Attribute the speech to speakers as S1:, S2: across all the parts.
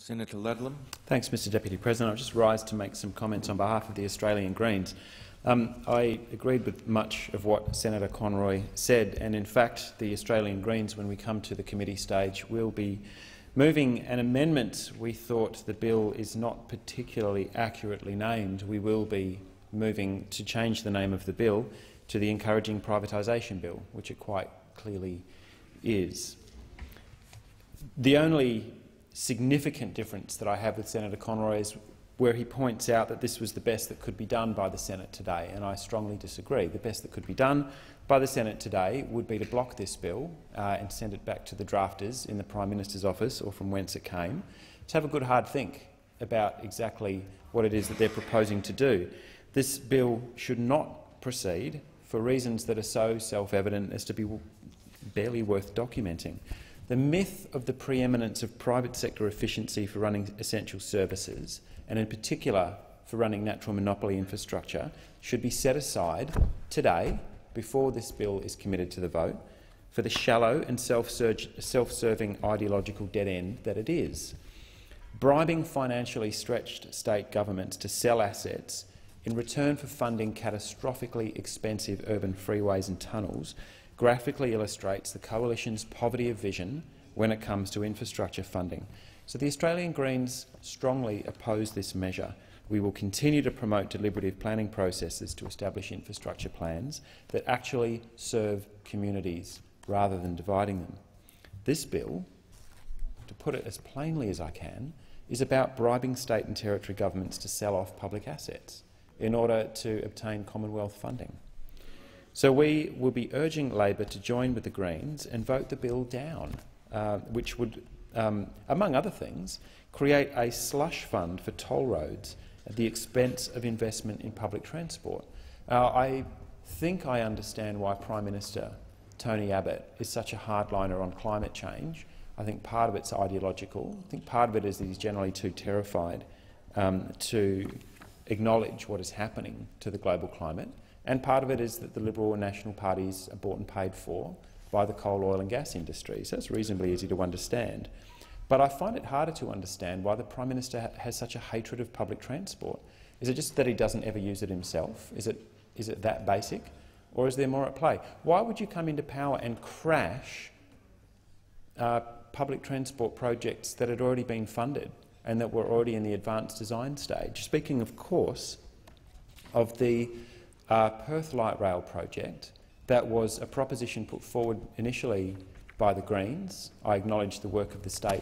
S1: Senator Ludlam.
S2: Thanks, Mr Deputy President. I'll just rise to make some comments on behalf of the Australian Greens. I agreed with much of what Senator Conroy said, and in fact the Australian Greens, when we come to the committee stage, will be moving an amendment. We thought the bill is not particularly accurately named. We will be moving to change the name of the bill to the Encouraging Privatisation Bill, which it quite clearly is. The only significant difference that I have with Senator Conroy is where he points out that this was the best that could be done by the Senate today, and I strongly disagree. The best that could be done by the Senate today would be to block this bill and send it back to the drafters in the Prime Minister's office, or from whence it came, to have a good hard think about exactly what it is that they're proposing to do. This bill should not proceed for reasons that are so self-evident as to be barely worth documenting. The myth of the preeminence of private sector efficiency for running essential services, and in particular for running natural monopoly infrastructure, should be set aside today, before this bill is committed to the vote, for the shallow and self-serving ideological dead end that it is. Bribing financially stretched state governments to sell assets in return for funding catastrophically expensive urban freeways and tunnels graphically illustrates the Coalition's poverty of vision when it comes to infrastructure funding. So the Australian Greens strongly oppose this measure. We will continue to promote deliberative planning processes to establish infrastructure plans that actually serve communities rather than dividing them. This bill, to put it as plainly as I can, is about bribing state and territory governments to sell off public assets in order to obtain Commonwealth funding. So we will be urging Labor to join with the Greens and vote the bill down, which would, among other things, create a slush fund for toll roads at the expense of investment in public transport. I think I understand why Prime Minister Tony Abbott is such a hardliner on climate change. I think part of it's ideological. I think part of it is that he's generally too terrified to acknowledge what is happening to the global climate. And part of it is that the Liberal and National parties are bought and paid for by the coal, oil and gas industry. So that's reasonably easy to understand. But I find it harder to understand why the Prime Minister has such a hatred of public transport. Is it just that he doesn't ever use it himself? Is it that basic? Or is there more at play? Why would you come into power and crash public transport projects that had already been funded and that were already in the advanced design stage? Speaking, of course, of the Perth Light Rail project, that was a proposition put forward initially by the Greens. I acknowledge the work of the state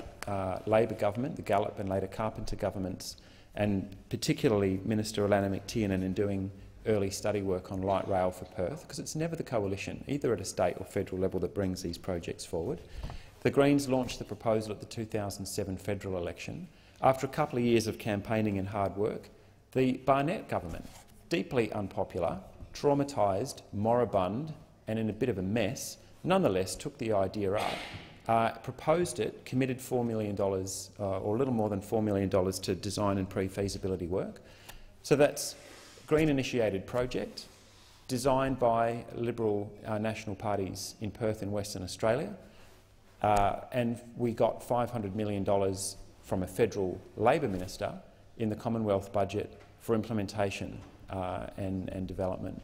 S2: Labor government, the Gallop and later Carpenter governments, and particularly Minister Alana McTiernan in doing early study work on light rail for Perth, because it's never the Coalition, either at a state or federal level, that brings these projects forward. The Greens launched the proposal at the 2007 federal election. After a couple of years of campaigning and hard work, the Barnett government, deeply unpopular, traumatised, moribund and in a bit of a mess, nonetheless took the idea up, proposed it, committed $4 million or a little more than $4 million to design and pre-feasibility work. So that's a Green-initiated project designed by Liberal national parties in Perth in Western Australia, and we got $500 million from a federal Labor minister in the Commonwealth budget for implementation and development.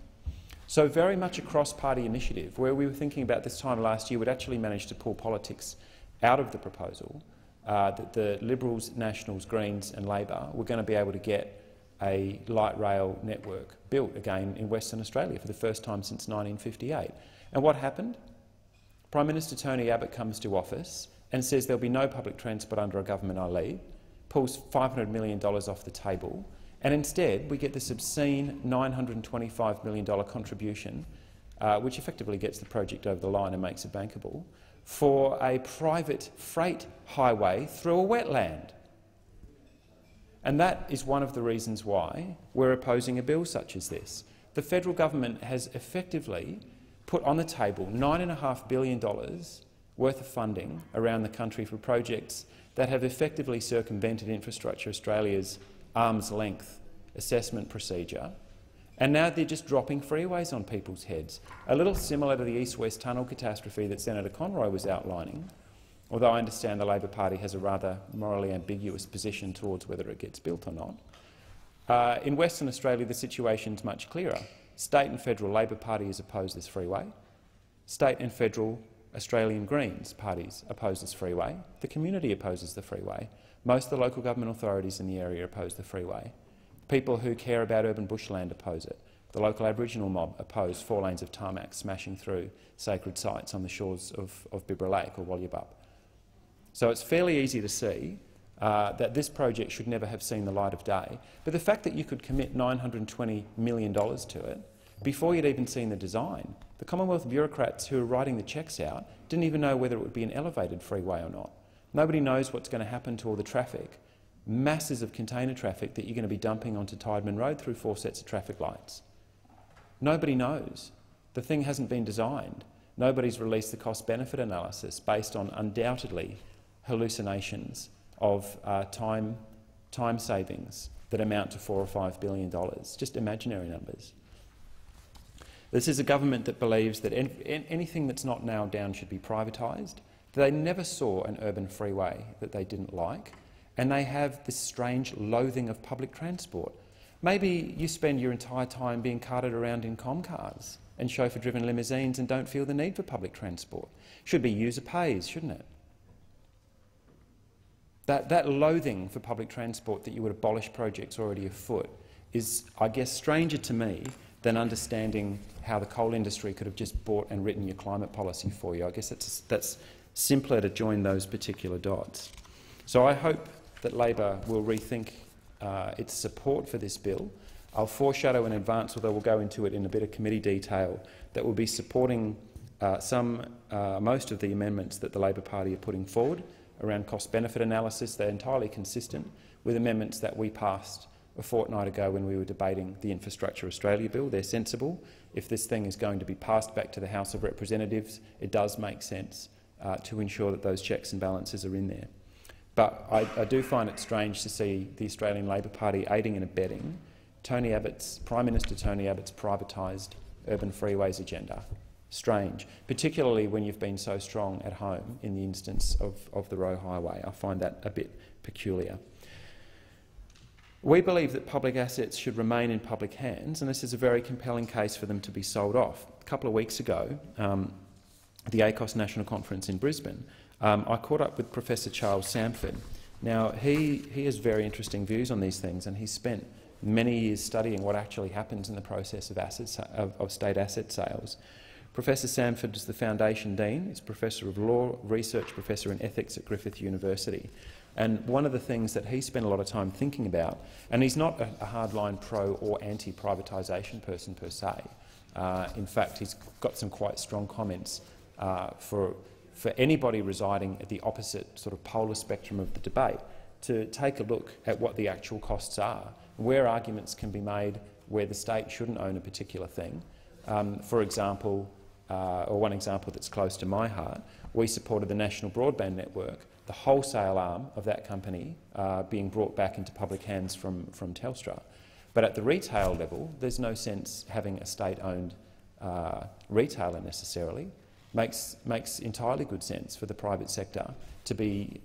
S2: So very much a cross-party initiative, where we were thinking about this time last year would actually manage to pull politics out of the proposal, that the Liberals, Nationals, Greens and Labor were going to be able to get a light rail network built again in Western Australia for the first time since 1958. And what happened? Prime Minister Tony Abbott comes to office and says there'll be no public transport under a government I lead, pulls $500 million off the table, and instead we get this obscene $925 million contribution, which effectively gets the project over the line and makes it bankable, for a private freight highway through a wetland. And that is one of the reasons why we're opposing a bill such as this. The federal government has effectively put on the table $9.5 billion worth of funding around the country for projects that have effectively circumvented Infrastructure Australia's arm's-length assessment procedure, and now they're just dropping freeways on people's heads. A little similar to the East-West Tunnel catastrophe that Senator Conroy was outlining, although I understand the Labor Party has a rather morally ambiguous position towards whether it gets built or not. In Western Australia, the situation is much clearer. State and federal Labor parties oppose this freeway. State and federal Australian Greens parties oppose this freeway. The community opposes the freeway. Most of the local government authorities in the area oppose the freeway. People who care about urban bushland oppose it. The local Aboriginal mob oppose 4 lanes of tarmac smashing through sacred sites on the shores of Bibra Lake or Walyabub. So it's fairly easy to see that this project should never have seen the light of day. But the fact that you could commit $920 million to it before you'd even seen the design, the Commonwealth bureaucrats who are writing the cheques out didn't even know whether it would be an elevated freeway or not. Nobody knows what's going to happen to all the traffic, masses of container traffic that you're going to be dumping onto Tideman Road through 4 sets of traffic lights. Nobody knows. The thing hasn't been designed. Nobody's released the cost-benefit analysis based on undoubtedly hallucinations of time savings that amount to $4 or $5 billion, just imaginary numbers. This is a government that believes that anything that's not nailed down should be privatised. They never saw an urban freeway that they didn't like, and they have this strange loathing of public transport. Maybe you spend your entire time being carted around in comcars and chauffeur-driven limousines and don't feel the need for public transport. Should be user pays, shouldn't it? That loathing for public transport that you would abolish projects already afoot is, I guess, stranger to me than understanding how the coal industry could have just bought and written your climate policy for you. I guess that's simpler to join those particular dots. So I hope that Labor will rethink its support for this bill. I'll foreshadow in advance, although we'll go into it in a bit of committee detail, that we'll be supporting most of the amendments that the Labor Party are putting forward around cost-benefit analysis. They're entirely consistent with amendments that we passed a fortnight ago when we were debating the Infrastructure Australia bill. They're sensible. If this thing is going to be passed back to the House of Representatives, it does make sense to ensure that those checks and balances are in there. But I do find it strange to see the Australian Labor Party aiding and abetting Prime Minister Tony Abbott's privatised urban freeways agenda. Strange, particularly when you've been so strong at home in the instance of the Roe Highway. I find that a bit peculiar. We believe that public assets should remain in public hands, and this is a very compelling case for them to be sold off. A couple of weeks ago, the ACOS National Conference in Brisbane, I caught up with Professor Charles Samford. Now, he has very interesting views on these things, and he's spent many years studying what actually happens in the process of state asset sales. Professor Samford is the Foundation Dean. He's Professor of Law, Research Professor in Ethics at Griffith University. And one of the things that he spent a lot of time thinking about, and he's not a hardline pro or anti-privatisation person per se. In fact, he's got some quite strong comments for anybody residing at the opposite sort of polar spectrum of the debate to take a look at what the actual costs are, where arguments can be made where the state shouldn't own a particular thing. For example, or one example that's close to my heart, we supported the National Broadband Network, the wholesale arm of that company being brought back into public hands from Telstra. But at the retail level, there's no sense having a state-owned retailer necessarily. Makes entirely good sense for the private sector to be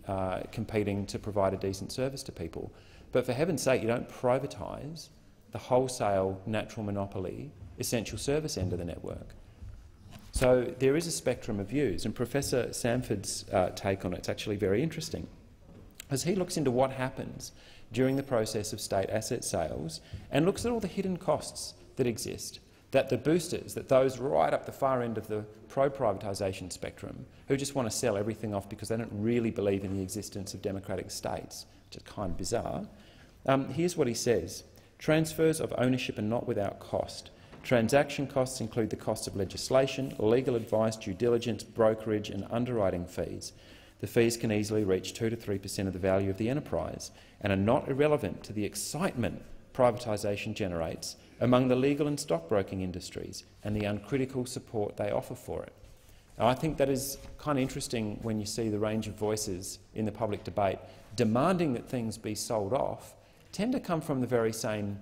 S2: competing to provide a decent service to people. But for heaven's sake, you don't privatise the wholesale natural monopoly essential service end of the network. So there is a spectrum of views, and Professor Samford's take on it is actually very interesting, as he looks into what happens during the process of state asset sales and looks at all the hidden costs that exist, that the boosters, that those right up the far end of the pro-privatisation spectrum who just want to sell everything off because they don't really believe in the existence of democratic states, which is kind of bizarre. Here's what he says. Transfers of ownership are not without cost. Transaction costs include the cost of legislation, legal advice, due diligence, brokerage and underwriting fees. The fees can easily reach 2 to 3% of the value of the enterprise and are not irrelevant to the excitement privatisation generates among the legal and stockbroking industries and the uncritical support they offer for it. Now, I think that is kind of interesting when you see the range of voices in the public debate demanding that things be sold off tend to come from the very same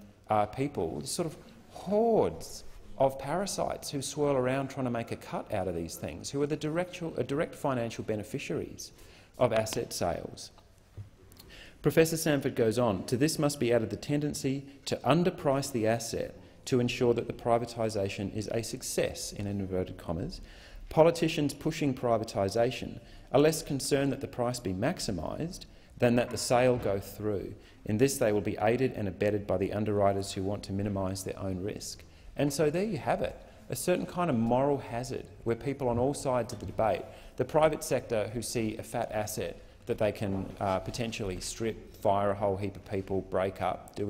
S2: people, sort of hordes of parasites who swirl around trying to make a cut out of these things, who are the direct financial beneficiaries of asset sales. Professor Sanford goes on, to this must be added the tendency to underprice the asset to ensure that the privatisation is a success, in inverted commas. Politicians pushing privatisation are less concerned that the price be maximised than that the sale go through. In this they will be aided and abetted by the underwriters who want to minimise their own risk. And so there you have it, a certain kind of moral hazard where people on all sides of the debate, the private sector who see a fat asset that they can potentially strip, fire a whole heap of people, break up, do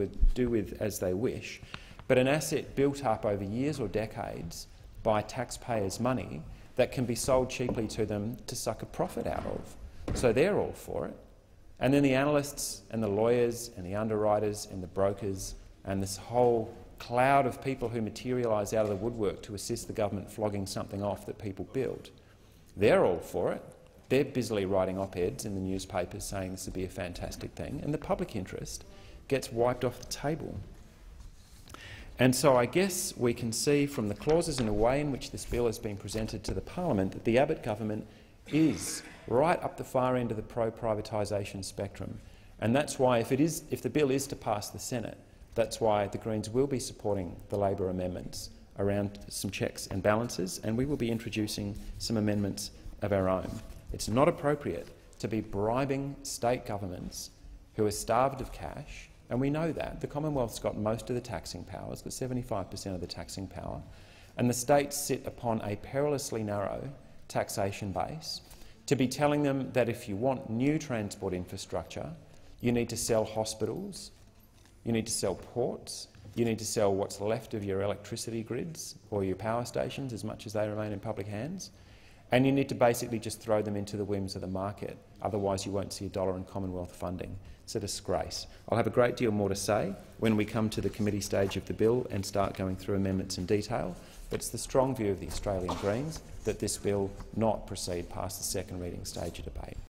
S2: with as they wish, but an asset built up over years or decades by taxpayers' money that can be sold cheaply to them to suck a profit out of. So they're all for it. And then the analysts and the lawyers and the underwriters and the brokers and this whole cloud of people who materialise out of the woodwork to assist the government flogging something off that people build, they're all for it. They're busily writing op-eds in the newspapers saying this would be a fantastic thing, and the public interest gets wiped off the table. And so I guess we can see from the clauses and the way in which this bill has been presented to the parliament that the Abbott government is right up the far end of the pro-privatisation spectrum. And that's why, if the bill is to pass the Senate, that's why the Greens will be supporting the Labor amendments around some checks and balances, and we will be introducing some amendments of our own. It's not appropriate to be bribing state governments who are starved of cash, and we know that. The Commonwealth's got most of the taxing power, it's got 75% of the taxing power, and the states sit upon a perilously narrow taxation base, to be telling them that if you want new transport infrastructure, you need to sell hospitals, you need to sell ports, you need to sell what's left of your electricity grids or your power stations as much as they remain in public hands, and you need to basically just throw them into the whims of the market. Otherwise you won't see $1 in Commonwealth funding. It's a disgrace. I'll have a great deal more to say when we come to the committee stage of the bill and start going through amendments in detail, but it's the strong view of the Australian Greens that this bill not proceed past the second reading stage of debate.